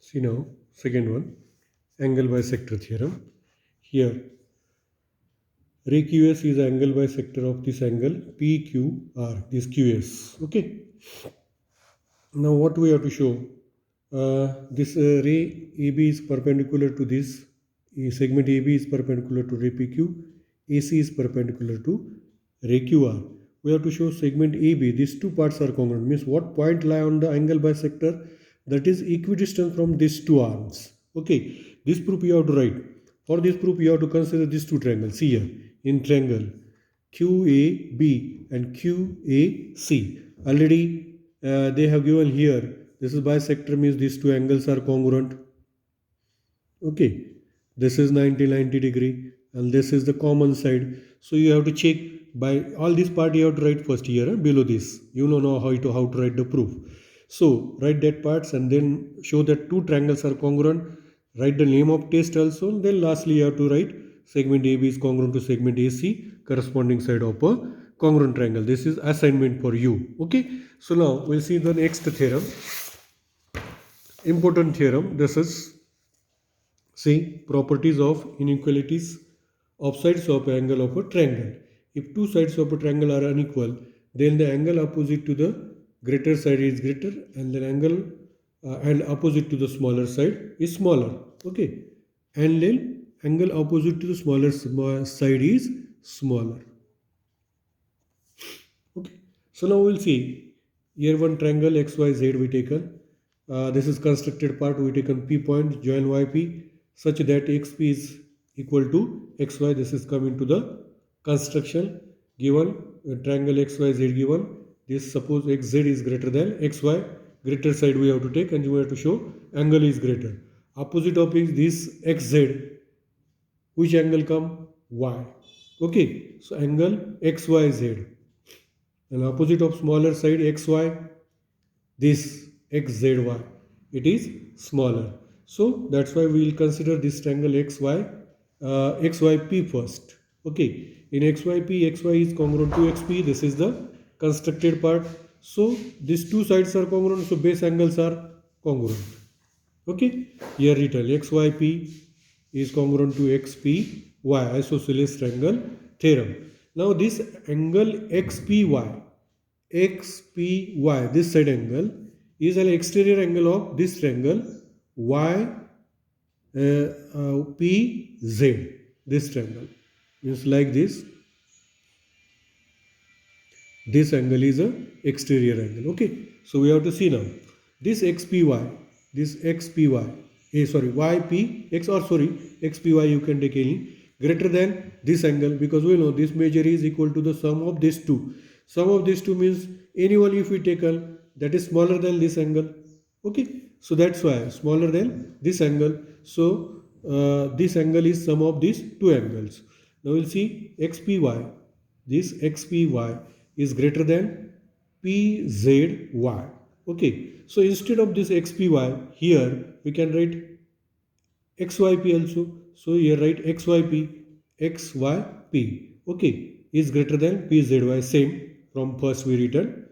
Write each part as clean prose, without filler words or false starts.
See now, second one, angle bisector theorem. Here, ray QS is angle bisector of this angle PQR, this QS. Okay. Now, what we have to show? This ray AB is perpendicular to this. Segment AB is perpendicular to ray PQ. AC is perpendicular to ray QR. We have to show segment AB. These two parts are congruent. Means what point lie on the angle bisector? That is equidistant from these two arms. Okay. This proof you have to write. For this proof you have to consider these two triangles. See here. In triangle QAB and QAC. Already they have given here. This is bisector, means these two angles are congruent. Okay. This is 90 degree and this is the common side. So you have to check by all this part you have to write first here below this. You know how to write the proof. So write that parts and then show that two triangles are congruent. Write the name of test also. Then lastly you have to write segment AB is congruent to segment AC, corresponding side of a congruent triangle. This is assignment for you. Okay. So now we'll see the next theorem. Important theorem. This is, see, properties of inequalities of sides of angle of a triangle. If two sides of a triangle are unequal, then the angle opposite to the greater side is greater and the angle and opposite to the smaller side is smaller. Okay. And then angle opposite to the smaller side is smaller. Okay. So now we'll see. Here one triangle XYZ we taken. This is constructed part. We taken P point, join YP such that XP is equal to XY. This is coming to the construction given triangle XYZ given. This suppose XZ is greater than XY. Greater side we have to take and you have to show angle is greater. Opposite of this XZ, which angle come? Y. Okay. So angle XYZ. And opposite of smaller side XY, this XZY. It is smaller. So that's why we will consider this triangle XYP first. Okay. In XYP, XY is congruent to XP. This is the constructed part. So these two sides are congruent. So base angles are congruent. Okay. Here written XYP is congruent to XPY, isosceles triangle theorem. Now this angle XPY, this side angle is an exterior angle of this triangle YPZ. This triangle is like this. This angle is a exterior angle. Okay. So we have to see now this XPY, XPY you can take any greater than this angle, because we know this measure is equal to the sum of these two. Sum of these two means any one if we taken that is smaller than this angle. Okay. So that's why smaller than this angle. So this angle is sum of these two angles. Now we'll see XPY. This XPY is greater than PZY. Okay. So instead of this XPY, here we can write XYP also. So here write XYP. Okay. Is greater than PZY. Same from first we written.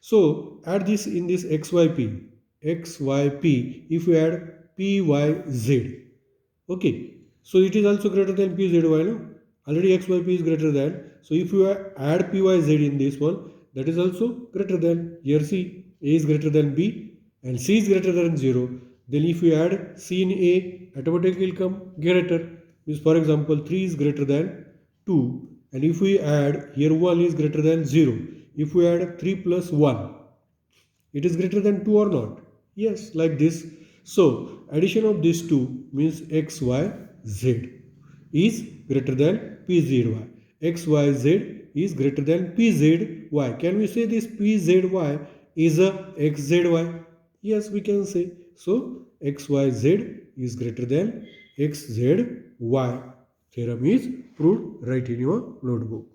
So add this in this XYP. If we add PYZ. Okay. So it is also greater than PZY. No? Already XYP is greater than. So if you add PYZ in this one, that is also greater than. Here C, A is greater than B and C is greater than 0. Then if you add C in A, automatically will come greater. Means for example 3 is greater than 2. And if we add here 1 is greater than 0. If we add 3 plus 1, it is greater than 2 or not? Yes, like this. So addition of these two means XYZ is greater than PZY. XYZ is greater than PZY. Can we say this PZY is a XZY? Yes, we can say. So XYZ is greater than XZY. Theorem is proved. Write in your notebook.